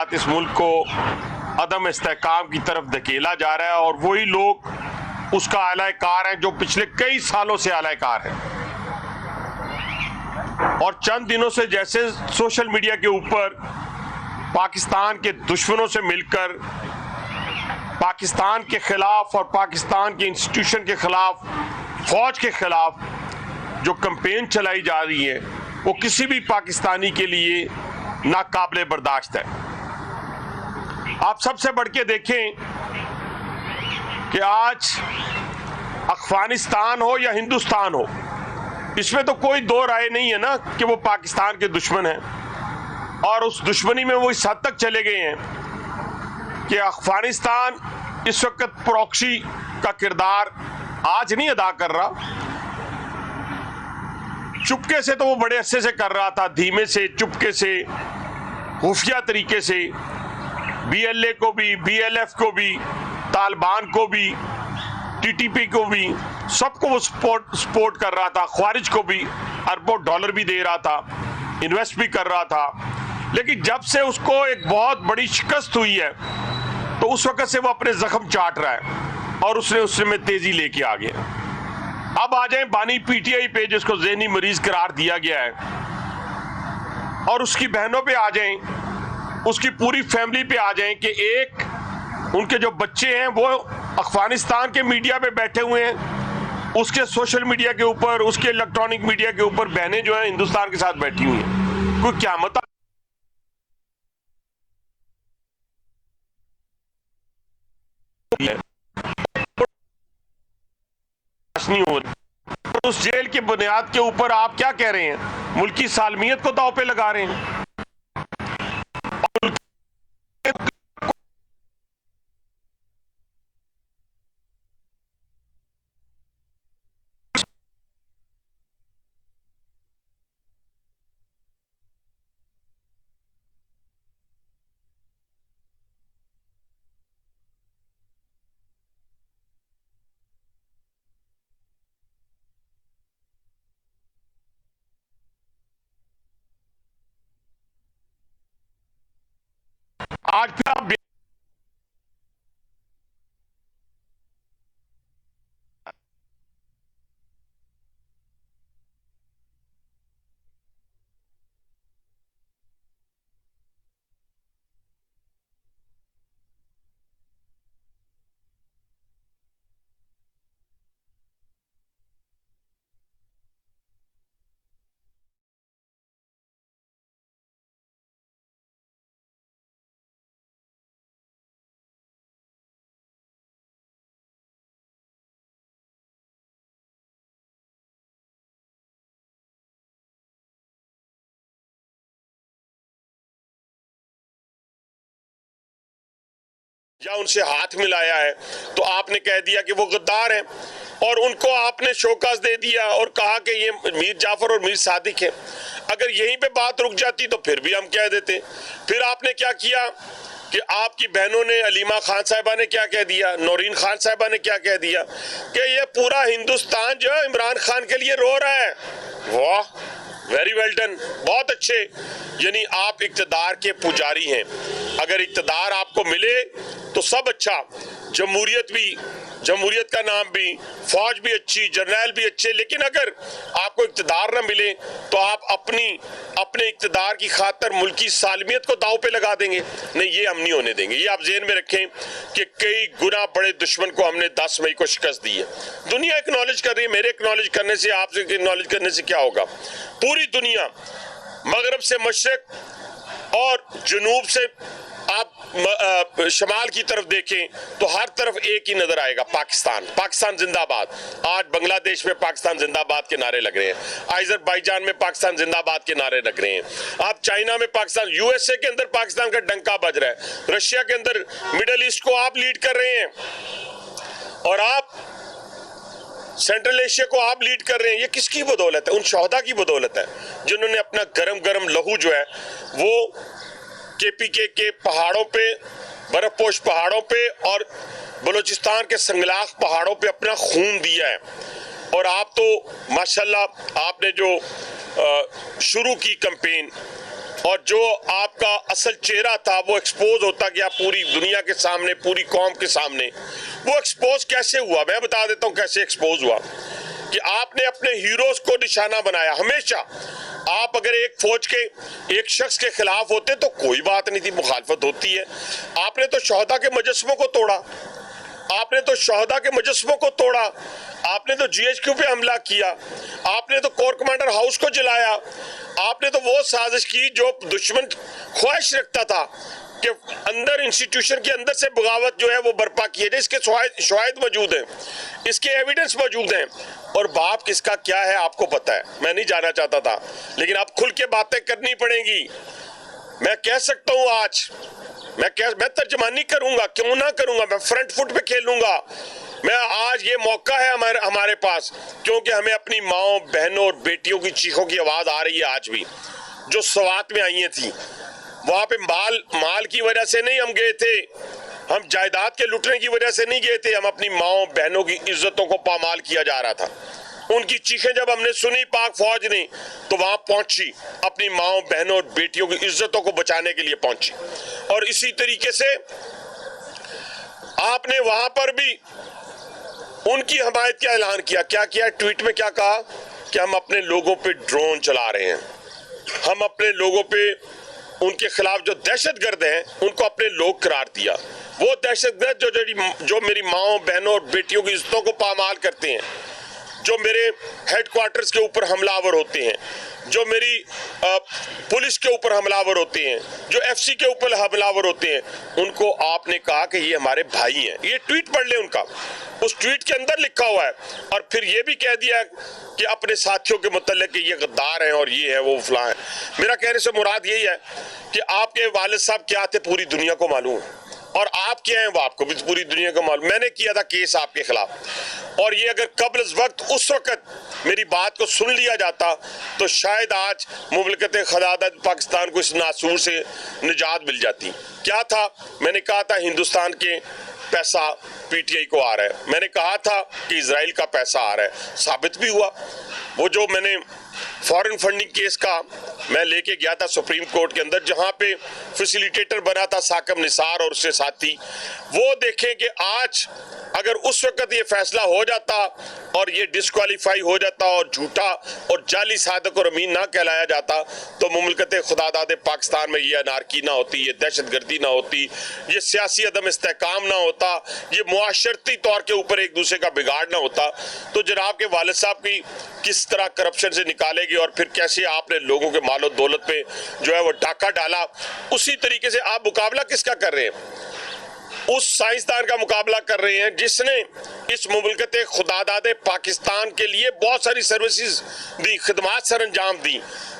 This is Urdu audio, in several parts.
اس ملک کو عدم استحکام کی طرف دھکیلا جا رہا ہے، اور وہی لوگ اس کا اعلی کار ہیں جو پچھلے کئی سالوں سے اعلی کار ہیں۔ اور چند دنوں سے جیسے سوشل میڈیا کے اوپر پاکستان کے دشمنوں سے مل کر پاکستان کے خلاف اور پاکستان کے انسٹیٹیوشن کے خلاف، فوج کے خلاف جو کمپین چلائی جا رہی ہے وہ کسی بھی پاکستانی کے لیے ناقابل برداشت ہے۔ آپ سب سے بڑھ کے دیکھیں کہ آج افغانستان ہو یا ہندوستان ہو، اس میں تو کوئی دو رائے نہیں ہے نا کہ وہ پاکستان کے دشمن ہیں، اور اس دشمنی میں وہ اس حد تک چلے گئے ہیں کہ افغانستان اس وقت پروکسی کا کردار آج نہیں ادا کر رہا، چپکے سے تو وہ بڑے عرصے سے کر رہا تھا، دھیمے سے، چپکے سے، خفیہ طریقے سے، بی ایل اے کو بھی، بی ایل ایف کو بھی، طالبان کو بھی، ٹی ٹی پی کو بھی، سب کو وہ سپورٹ کر رہا تھا، خوارج کو بھی اربوں ڈالر بھی دے رہا تھا، انویسٹ بھی کر رہا تھا۔ لیکن جب سے اس کو ایک بہت بڑی شکست ہوئی ہے تو اس وقت سے وہ اپنے زخم چاٹ رہا ہے، اور اس میں تیزی لے کے آ گیا۔ اب آ جائیں بانی پی ٹی آئی پہ جس کو ذہنی مریض قرار دیا گیا ہے، اور اس کی بہنوں پہ آ جائیں، اس کی پوری فیملی پہ آ جائیں کہ ایک ان کے جو بچے ہیں وہ افغانستان کے میڈیا پہ بیٹھے ہوئے ہیں، اس کے سوشل میڈیا کے اوپر، اس کے الیکٹرانک میڈیا کے اوپر بہنیں جو ہیں ہندوستان کے ساتھ بیٹھی ہوئی ہیں۔ کوئی قیامت نہیں ہو رہی، اس جیل کی بنیاد کے اوپر آپ کیا کہہ رہے ہیں؟ ملکی سالمیت کو داؤ پہ لگا رہے ہیں۔ آج پھر آپ یا ان سے ہاتھ ملایا ہے تو آپ نے کہہ دیا کہ وہ غدار ہیں، اور ان کو آپ نے شوکاز دے دیا اور کہا کہ یہ میر جعفر اور میر صادق ہیں۔ اگر یہیں پہ بات رک جاتی تو پھر بھی ہم کہہ دیتے۔ پھر آپ نے کیا کیا کہ آپ کی بہنوں نے، علیمہ خان صاحبہ نے کیا کہہ دیا، نورین خان صاحبہ نے کیا کہہ دیا کہ یہ پورا ہندوستان جو ہے عمران خان کے لیے رو رہا ہے۔ واہ، ویری ویل ڈن، بہت اچھے۔ یعنی آپ اقتدار کے پجاری ہیں، اگر اقتدار آپ کو ملے تو سب اچھا، جمہوریت کا نام بھی، فوج بھی اچھی، جرنیل بھی اچھے، لیکن اگر آپ کو اقتدار نہ ملے تو آپ اپنے اقتدار کی خاطر ملکی سالمیت کو داؤ پہ لگا دیں گے۔ نہیں، یہ ہم نہیں ہونے دیں گے۔ یہ آپ ذہن میں رکھیں کہ کئی گنا بڑے دشمن کو ہم نے 10 مئی کو شکست دی ہے۔ دنیا اکنالج کر رہی ہے، میرے اکنالج کرنے سے، آپ سے اکنالج کرنے سے کیا ہوگا؟ پوری دنیا، مغرب سے مشرق اور جنوب سے آپ شمال کی طرف دیکھیں تو ہر طرف ایک ہی نظر آئے گا، پاکستان زندہ باد۔ آج بنگلہ دیش میں پاکستان زندہ باد کے نعرے لگ رہے ہیں، آذربائیجان میں پاکستان زندہ باد کے نعرے لگ رہے ہیں، آپ چائنا میں پاکستان، یو ایس اے کے اندر پاکستان کا ڈنکا بج رہا ہے، رشیا کے اندر مڈل ایسٹ کو آپ لیڈ کر رہے ہیں، اور آپ سینٹرل ایشیا کو آپ لیڈ کر رہے ہیں۔ یہ کس کی بدولت ہے؟ ان شہداء کی بدولت ہے جنہوں نے اپنا گرم لہو جو ہے وہ کے پی کے پہاڑوں پہ، برف پوش پہاڑوں پہ اور بلوچستان کے سنگلاخ پہاڑوں پہ اپنا خون دیا ہے۔ اور آپ تو ماشاءاللہ آپ نے جو شروع کی کمپین اور جو آپ کا اصل چہرہ تھا وہ ایکسپوز ہوتا گیا پوری دنیا کے سامنے، پوری قوم کے سامنے. وہ ایکسپوز کیسے ہوا؟ میں بتا دیتا ہوں کیسے ایکسپوز ہوا. کہ آپ نے اپنے ہیروز کو نشانہ بنایا. ہمیشہ آپ اگر ایک فوج کے ایک شخص کے خلاف ہوتے تو کوئی بات نہیں تھی، مخالفت ہوتی ہے. آپ نے تو شہداء کے مجسموں کو توڑا، آپ نے تو شہداء کے مجسموں کو توڑا، آپ نے تو جی ایچ کیو پہ حملہ کیا، آپ نے تو کور کمانڈر ہاؤس کو جلایا، آپ نے تو وہ سازش کی جو دشمن خواہش رکھتا تھا کہ اندر انسٹیٹیوشن کے اندر سے بغاوت جو ہے وہ برپا کی ہے. اس کے شواہد موجود ہیں، اس کے ایویڈنس موجود ہیں. اور باپ کس کا کیا ہے آپ کو پتا ہے. میں نہیں جانا چاہتا تھا، لیکن اب کھل کے باتیں کرنی پڑیں گی. میں کہہ سکتا ہوں آج، میں ترجمانی کروں گا، کیوں نہ کروں گا، میں فرنٹ فٹ پہ کھیلوں گا. میں آج یہ موقع ہے ہمارے پاس، کیونکہ ہمیں اپنی ماؤں، بہنوں اور بیٹیوں کی چیخوں کی آواز آ رہی ہے. آج بھی جو سوات میں آئی تھیں، وہاں پہ مال کی وجہ سے نہیں ہم گئے تھے، ہم جائیداد کے لٹنے کی وجہ سے نہیں گئے تھے، ہم اپنی ماؤں بہنوں کی عزتوں کو پامال کیا جا رہا تھا. ان کی چیخیں جب ہم نے سنی پاک فوج نے، تو وہاں پہنچی، اپنی ماؤں بہنوں اور بیٹیوں کی عزتوں کو بچانے کے لیے پہنچی. اور اسی طریقے سے آپ نے وہاں پر بھی ان کی حمایت کا اعلان کیا. کیا کیا ٹویٹ میں کیا کہا؟ کہ ہم اپنے لوگوں پہ ڈرون چلا رہے ہیں، ہم اپنے لوگوں پہ ان کے خلاف جو دہشت گرد ہیں ان کو اپنے لوگ قرار دیا. وہ دہشت گرد جو میری ماؤں بہنوں اور بیٹیوں کی عزتوں کو پامال کرتے ہیں، جو میرے ہیڈ کوارٹرز کے اوپر حملہ آور ہوتے ہیں، جو میری پولیس کے اوپر حملہ آور ہوتے ہیں، جو ایف سی کے اوپر حملہ آور ہوتے ہیں، ان کو آپ نے کہا کہ یہ ہمارے بھائی ہیں. یہ ٹویٹ پڑھ لیں ان کا، اس ٹویٹ کے اندر لکھا ہوا ہے. اور پھر یہ بھی کہہ دیا کہ اپنے ساتھیوں کے متعلق کہ یہ غدار ہیں اور یہ ہے وہ فلاں ہے. میرا کہنے سے مراد یہی ہے کہ آپ کے والد صاحب کیا تھے پوری دنیا کو معلوم ہے، اور آپ کیا ہیں وہ آپ کو بھی پوری دنیا کو معلوم. میں نے کیا تھا کیس آپ کے خلاف، اور یہ اگر قبل از وقت اس وقت میری بات کو سن لیا جاتا تو شاید آج مملکت خدادت پاکستان کو اس ناسور سے نجات مل جاتی. کیا تھا؟ میں نے کہا تھا ہندوستان کے پیسہ پی ٹی آئی کو آ رہا ہے، میں نے کہا تھا کہ اسرائیل کا پیسہ آ رہا ہے. ثابت بھی ہوا. وہ جو میں نے فورن فنڈنگ کیس کا میں لے کے گیا تھا سپریم کورٹ کے اندر، جہاں پہ فیسیلیٹیٹر بنا تھا ثاقب نثار اور اس سے ساتھی، وہ دیکھیں کہ آج اگر اس وقت یہ فیصلہ ہو جاتا اور یہ ڈسکوالیفائی ہو جاتا اور جھوٹا اور جعلی صادق اور امین نہ کہلایا جاتا تو مملکت خداداد پاکستان میں یہ انارکی نہ ہوتی، یہ دہشت گردی نہ ہوتی، یہ سیاسی عدم استحکام نہ ہوتا، یہ معاشرتی طور کے اوپر ایک دوسرے کا بگاڑ نہ ہوتا. تو جناب کے والد صاحب کی کس طرح کرپشن سے نکالے گی اور پھر کیسے آپ نے لوگوں کے مال و دولت پہ جو ہے وہ ڈاکہ ڈالا، اسی طریقے سے آپ مقابلہ کس کا کر رہے ہیں؟ اس سائنسدان کا مقابلہ کر رہے ہیں جس نے اس مملکت خداداد پاکستان کے لیے بہت ساری سروسز دی، خدمات سر انجام دی.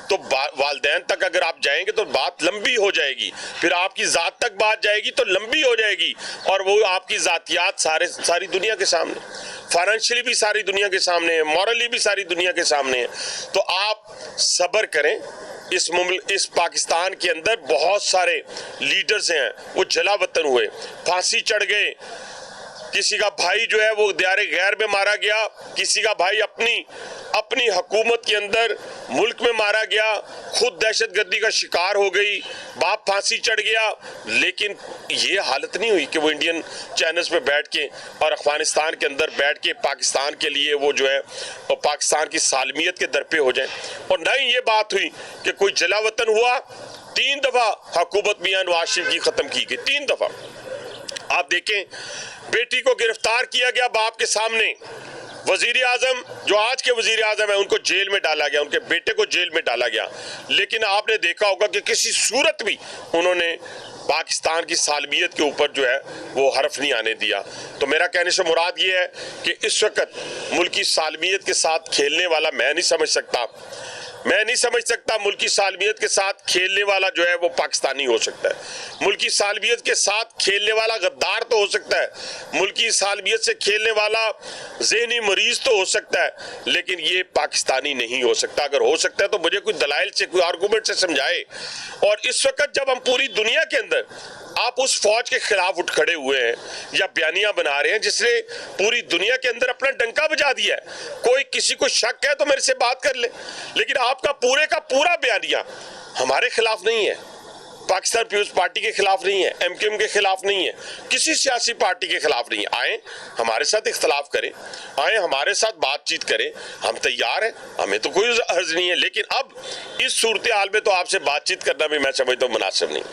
تو والدین تک اگر آپ جائیں گے تو بات لمبی ہو جائے گی، پھر آپ کی ذات تک بات جائے گی تو لمبی ہو جائے گی، اور وہ آپ کی ذاتیات ساری دنیا کے سامنے، فائنینشلی بھی ساری دنیا کے سامنے ہے، مورلی بھی ساری دنیا کے سامنے ہے. تو آپ صبر کریں. اس پاکستان کے اندر بہت سارے لیڈرز ہیں وہ جلا وطن ہوئے، پھانسی چڑھ گئے، کسی کا بھائی جو ہے وہ دیار غیر میں مارا گیا، کسی کا بھائی اپنی حکومت کے اندر ملک میں مارا گیا، خود دہشت گردی کا شکار ہو گئی، باپ پھانسی چڑھ گیا. لیکن یہ حالت نہیں ہوئی کہ وہ انڈین چینلز پہ بیٹھ کے اور افغانستان کے اندر بیٹھ کے پاکستان کے لیے وہ جو ہے پاکستان کی سالمیت کے در پہ ہو جائیں. اور نہ ہی یہ بات ہوئی کہ کوئی جلا وطن ہوا. 3 دفعہ حکومت میاں نواز شریف کی ختم کی گئی، 3 دفعہ. آپ دیکھیں بیٹی کو گرفتار کیا گیا باپ کے سامنے، وزیر اعظم جو آج کے وزیر اعظم ہیں ان کو جیل میں ڈالا گیا، ان کے بیٹے کو جیل میں ڈالا گیا. لیکن آپ نے دیکھا ہوگا کہ کسی صورت بھی انہوں نے پاکستان کی سالمیت کے اوپر جو ہے وہ حرف نہیں آنے دیا. تو میرا کہنے سے مراد یہ ہے کہ اس وقت ملکی سالمیت کے ساتھ کھیلنے والا میں نہیں سمجھ سکتا ملکی سالمیت کے ساتھ کھیلنے والا جو ہے وہ پاکستانی ہو سکتا ہے. ملکی سالمیت کے ساتھ کھیلنے والا غدار تو ہو سکتا ہے، ملکی سالمیت سے کھیلنے والا ذہنی مریض تو ہو سکتا ہے، لیکن یہ پاکستانی نہیں ہو سکتا. اگر ہو سکتا ہے تو مجھے کوئی دلائل سے، کوئی آرگومنٹ سے سمجھائے. اور اس وقت جب ہم پوری دنیا کے اندر آپ اس فوج کے خلاف اٹھ کھڑے ہوئے ہیں یا بیانیاں بنا رہے ہیں جس نے پوری دنیا کے اندر اپنا ڈنکا بجا دیا ہے. کوئی کسی کو شک ہے تو میرے سے بات کر لے, لیکن آپ کا پورا بیانیہ ہمارے خلاف نہیں ہے, پاکستان پیپلز پارٹی کے خلاف نہیں ہے, ایم کیو ایم کے خلاف نہیں ہے, کسی سیاسی پارٹی کے خلاف نہیں ہے. آئیں ہمارے ساتھ اختلاف کریں, آئیں ہمارے ساتھ بات چیت کریں, ہم تیار ہیں, ہمیں تو کوئی حرج نہیں ہے. لیکن اب اس صورتحال میں تو آپ سے بات چیت کرنا بھی میں سمجھتا ہوں مناسب نہیں,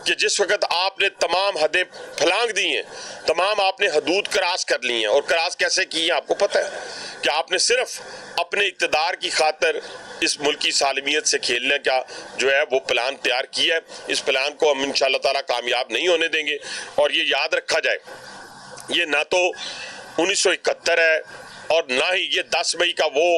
کہ جس وقت آپ نے تمام حدیں پھلانگ دی ہیں, تمام آپ نے حدود کراس کر لی ہیں. اور کراس کیسے کی ہیں آپ کو پتہ ہے, کہ آپ نے صرف اپنے اقتدار کی خاطر اس ملک کی سالمیت سے کھیلنے کا جو ہے وہ پلان تیار کیا ہے. اس پلان کو ہم انشاءاللہ تعالیٰ کامیاب نہیں ہونے دیں گے. اور یہ یاد رکھا جائے, یہ نہ تو 1971 ہے اور نہ ہی یہ 10 مئی کا وہ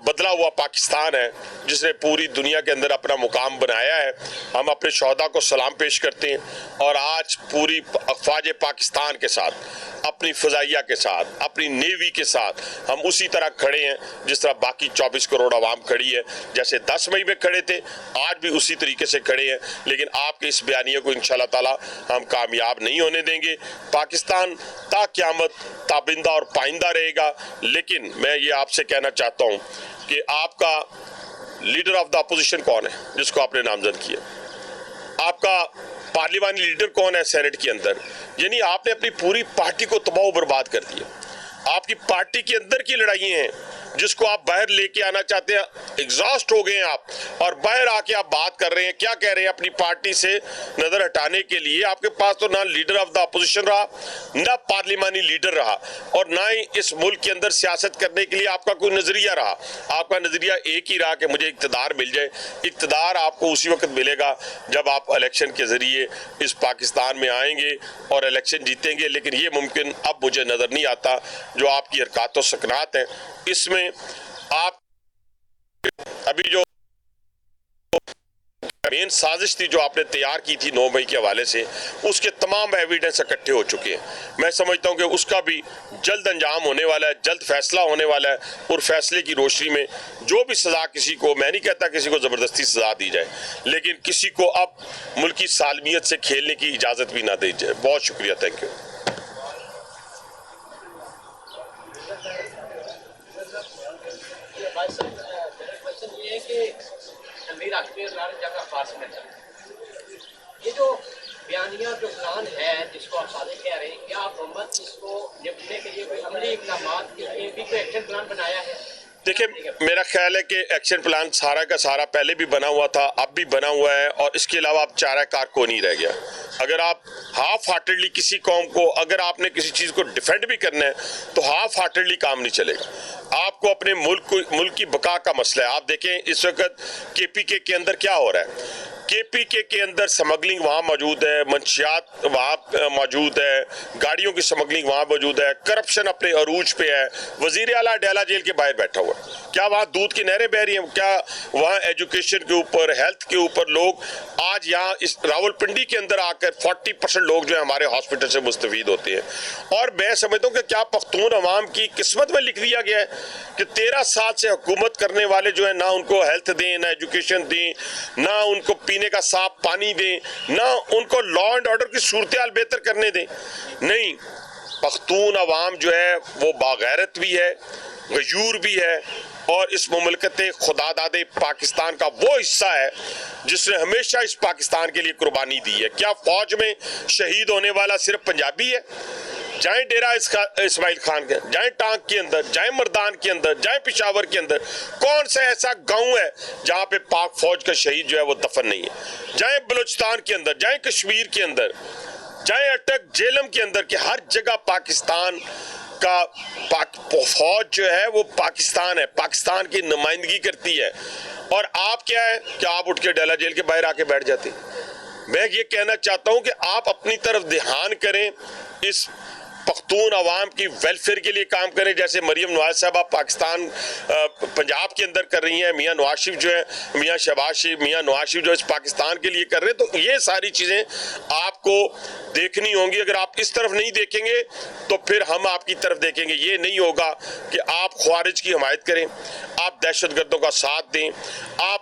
بدلا ہوا پاکستان ہے جس نے پوری دنیا کے اندر اپنا مقام بنایا ہے. ہم اپنے شہداء کو سلام پیش کرتے ہیں, اور آج پوری افواج پاکستان کے ساتھ, اپنی فضائیہ کے ساتھ, اپنی نیوی کے ساتھ ہم اسی طرح کھڑے ہیں جس طرح باقی 24 کروڑ عوام کھڑی ہے. جیسے 10 مئی میں کھڑے تھے, آج بھی اسی طریقے سے کھڑے ہیں. لیکن آپ کے اس بیانیے کو انشاءاللہ تعالی ہم کامیاب نہیں ہونے دیں گے. پاکستان تا قیامت تابندہ اور پائندہ رہے گا. لیکن میں یہ آپ سے کہنا چاہتا ہوں کہ آپ کا لیڈر آف دا اپوزیشن کون ہے جس کو آپ نے نامزد کیا, آپ کا پارلیمانی لیڈر کون ہے سینٹ کے اندر. یعنی آپ نے اپنی پوری پارٹی کو تباہ و برباد کر دیا. آپ کی پارٹی کے اندر کی لڑائیاں ہیں جس کو آپ باہر لے کے آنا چاہتے ہیں. ایگزاسٹ ہو گئے ہیں آپ, اور باہر آ کے آپ بات کر رہے ہیں. کیا کہہ رہے ہیں اپنی پارٹی سے نظر ہٹانے کے لیے؟ آپ کے پاس تو نہ لیڈر آف دا اپوزیشن رہا, نہ پارلیمانی لیڈر رہا, اور نہ ہی اس ملک کے اندر سیاست کرنے کے لیے آپ کا کوئی نظریہ رہا. آپ کا نظریہ ایک ہی رہا کہ مجھے اقتدار مل جائے. اقتدار آپ کو اسی وقت ملے گا جب آپ الیکشن کے ذریعے اس پاکستان میں آئیں گے اور الیکشن جیتیں گے. لیکن یہ ممکن اب مجھے نظر نہیں آتا. جو آپ کی حرکات و سکنات ہیں اس میں آپ ابھی جو مین سازش تھی جو آپ نے تیار کی تھی 9 مئی کے حوالے سے, اس کے تمام ایویڈنس اکٹھے ہو چکے ہیں. میں سمجھتا ہوں کہ اس کا بھی جلد انجام ہونے والا ہے, جلد فیصلہ ہونے والا ہے. اور فیصلے کی روشنی میں جو بھی سزا کسی کو, میں نہیں کہتا کسی کو زبردستی سزا دی جائے, لیکن کسی کو اب ملکی سالمیت سے کھیلنے کی اجازت بھی نہ دی جائے. بہت شکریہ, تھینک یو. یہ جو بیانیہ جو پلان ہے جس کو آپ صادق کہہ رہے ہیں, کیا آپ حکومت اس کو نپٹنے کے لیے کوئی عملی اقدامات کے لیے بھی کوئی ایکشن پلان بنایا ہے؟ دیکھیں, میرا خیال ہے کہ ایکشن پلان سارا کا سارا پہلے بھی بنا ہوا تھا, اب بھی بنا ہوا ہے, اور اس کے علاوہ اب چارہ کار کو نہیں رہ گیا. اگر آپ ہاف ہارٹیڈلی کسی قوم کو, اگر آپ نے کسی چیز کو ڈیفینڈ بھی کرنا ہے تو ہاف ہارٹیڈلی کام نہیں چلے گا. آپ کو اپنے ملک کی بقا کا مسئلہ ہے. آپ دیکھیں اس وقت کے پی کے اندر کیا ہو رہا ہے. کے پی کے اندر سمگلنگ وہاں موجود ہے, منشیات وہاں موجود ہے, گاڑیوں کی سمگلنگ وہاں موجود ہے, کرپشن اپنے عروج پہ ہے. وزیر اعلیٰ ڈیلا جیل کے باہر بیٹھا ہوا ہے. کیا وہاں دودھ کی نہریں بہ رہی ہیں؟ کیا وہاں ایجوکیشن کے اوپر, ہیلتھ کے اوپر لوگ آج یہاں اس راول پنڈی کے اندر آ کر 40% لوگ جو ہیں ہمارے ہاسپٹل سے مستفید ہوتے ہیں. اور میں سمجھتا ہوں کہ کیا پختون عوام کی قسمت میں لکھ دیا گیا ہے کہ 13 سال سے حکومت کرنے والے جو ہیں نہ ان کو ہیلتھ دیں, نہ ایجوکیشن دیں, نہ ان کو پینے کا صاف پانی دیں, نہ ان کو لا اینڈ آرڈر کی صورتحال بہتر کرنے دیں. نہیں, پختون عوام جو ہے وہ باغیرت بھی ہے, غیور بھی ہے, اور اس مملکت خدا داد پاکستان کا وہ حصہ ہے جس نے ہمیشہ اس پاکستان کے لیے قربانی دی ہے. کیا فوج میں شہید ہونے والا صرف پنجابی ہے؟ جائیں ڈیرہ اسماعیل خان کے, جائیں ٹانک کے اندر, جائیں مردان کے اندر, جائیں پشاور کے اندر, کون سا ایسا گاؤں ہے جہاں پہ پاک فوج کا شہید جو ہے وہ دفن نہیں ہے؟ جائیں بلوچستان کے اندر, جائیں کشمیر کے اندر, جائیں اٹک جیلم کے اندر, کہ ہر جگہ پاکستان کا فوج جو ہے وہ پاکستان ہے, پاکستان کی نمائندگی کرتی ہے. اور آپ کیا ہے کہ آپ اٹھ کے ڈیلا جیل کے باہر آ کے بیٹھ جاتے. میں یہ کہنا چاہتا ہوں کہ آپ اپنی طرف دھیان کریں, اس پختون عوام کی ویلفیئر کے لیے کام کریں, جیسے مریم نواز صاحبہ پاکستان پنجاب کے اندر کر رہی ہیں, میاں نواز شریف جو ہے, میاں شہباز شریف, میاں نواز شریف جو اس پاکستان کے لیے کر رہے ہیں. تو یہ ساری چیزیں آپ کو دیکھنی ہوں گی. اگر آپ اس طرف نہیں دیکھیں گے تو پھر ہم آپ کی طرف دیکھیں گے. یہ نہیں ہوگا کہ آپ خوارج کی حمایت کریں, آپ دہشت گردوں کا ساتھ دیں, آپ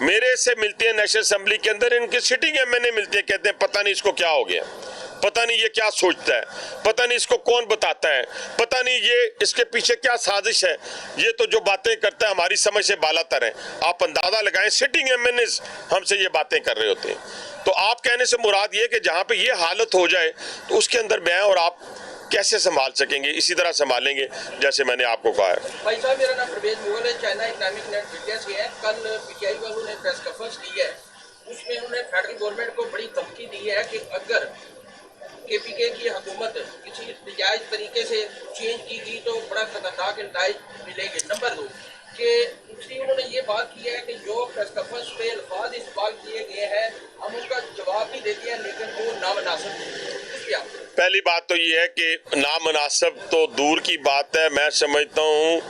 میرے سے ملتے ہیں نیشنل اسمبلی کے اندر, ان کے سٹنگ MNA ملتے ہیں, کہتے ہیں پتہ نہیں اس کو کیا ہو گیا, پتہ نہیں یہ کیا سوچتا ہے, پتہ نہیں اس کو کون بتاتا ہے, پتہ نہیں یہ اس کے پیچھے کیا سازش ہے, یہ تو جو باتیں کرتا ہے ہماری سمجھ سے بالا تر ہیں. آپ اندازہ لگائیں سٹنگ MNAs ہم سے یہ باتیں کر رہے ہوتے ہیں. تو آپ کہنے سے مراد یہ کہ جہاں پہ یہ حالت ہو جائے تو اس کے اندر میں اور آپ کیسے سنبھال سکیں گے؟ اسی طرح سنبھالیں گے جیسے میں نے آپ کو کہا ہے. بھائی صاحب میرا نام پرویز مغل ہے, چائنا اکنامک نیٹ میڈیا سے ہے. کل PTI والوں نے پریس کانفرنس کی ہے, اس میں انہوں نے فیڈرل گورنمنٹ کو بڑی دھمکی دی ہے کہ اگر KPK کی حکومت کسی نجائز طریقے سے چینج کی گئی تو بڑا خطرناک نتائج ملیں گے. نمبر 2 کہ دوسری انہوں نے یہ بات کی ہے کہ جو پریس کانفرنس پہ الفاظ استعمال کیے گئے ہیں ہم ان کا جواب بھی دیتے ہیں لیکن وہ نامناسب ہیں. پہلی بات تو یہ ہے کہ نامناسب تو دور کی بات ہے, میں سمجھتا ہوں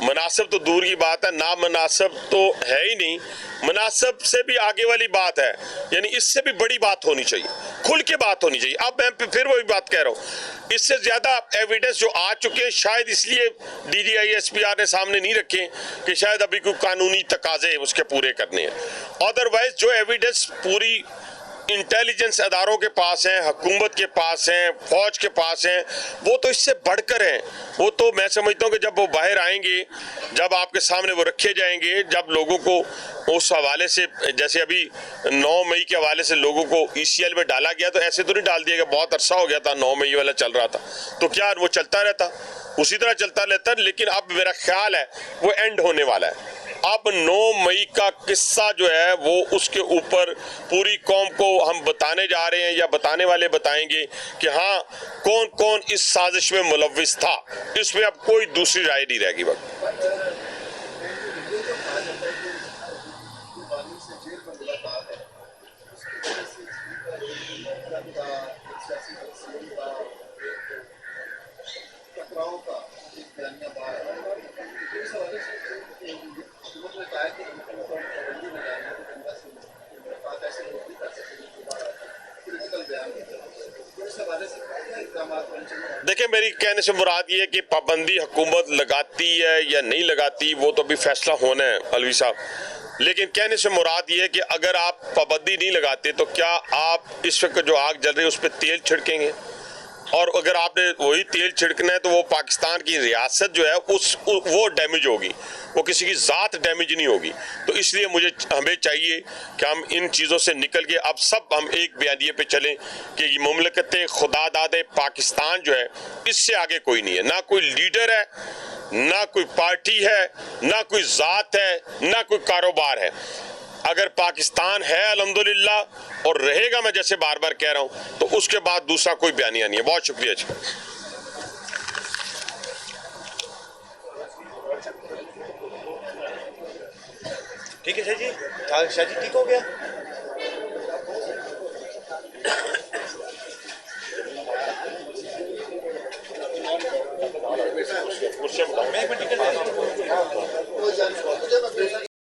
مناسب تو دور کی بات ہے, نامناسب تو ہے ہی نہیں, مناسب سے بھی آگے والی بات ہے, یعنی اس سے بھی بڑی بات ہونی چاہیے, کھل کے بات ہونی چاہیے. اب میں پھر وہی بات کہہ رہا ہوں, اس سے زیادہ ایویڈنس جو آ چکے ہیں شاید اس لیے DGI SPR نے سامنے نہیں رکھے کہ شاید ابھی کوئی قانونی تقاضے اس کے پورے کرنے ہیں. ادروائز جو ایویڈنس پوری انٹیلیجنس اداروں کے پاس ہیں, حکومت کے پاس ہیں, فوج کے پاس ہیں, وہ تو اس سے بڑھ کر ہیں. وہ تو میں سمجھتا ہوں کہ جب وہ باہر آئیں گے, جب آپ کے سامنے وہ رکھے جائیں گے, جب لوگوں کو اس حوالے سے جیسے ابھی 9 مئی کے حوالے سے لوگوں کو ECL میں ڈالا گیا تو ایسے تو نہیں ڈال دیا گیا, بہت عرصہ ہو گیا تھا 9 مئی والا چل رہا تھا, تو کیا وہ چلتا رہتا, اسی طرح چلتا رہتا. لیکن اب میرا خیال ہے وہ اینڈ ہونے والا ہے. اب 9 مئی کا قصہ جو ہے وہ اس کے اوپر پوری قوم کو ہم بتانے جا رہے ہیں, یا بتانے والے بتائیں گے کہ ہاں کون کون اس سازش میں ملوث تھا. اس میں اب کوئی دوسری رائے نہیں رہے گی. وقت دیکھیں, میری کہنے سے مراد یہ ہے کہ پابندی حکومت لگاتی ہے یا نہیں لگاتی وہ تو بھی فیصلہ ہونا ہے علوی صاحب, لیکن کہنے سے مراد یہ ہے کہ اگر آپ پابندی نہیں لگاتے تو کیا آپ اس وقت جو آگ جل رہی ہے اس پہ تیل چھڑکیں گے؟ اور اگر آپ نے وہی تیل چھڑکنا ہے تو وہ پاکستان کی ریاست جو ہے وہ ڈیمیج ہوگی, وہ کسی کی ذات ڈیمیج نہیں ہوگی. تو اس لیے ہمیں چاہیے کہ ہم ان چیزوں سے نکل کے اب سب ہم ایک بیانیے پہ چلیں کہ یہ مملکت خدا داد پاکستان جو ہے اس سے آگے کوئی نہیں ہے, نہ کوئی لیڈر ہے, نہ کوئی پارٹی ہے, نہ کوئی ذات ہے, نہ کوئی کاروبار ہے. اگر پاکستان ہے الحمدللہ اور رہے گا, میں جیسے بار بار کہہ رہا ہوں, تو اس کے بعد دوسرا کوئی بیانیہ نہیں ہے. بہت شکریہ جی. ٹھیک ہے شاہ جی, شاہ جی ٹھیک ہو گیا. میں ایک منٹ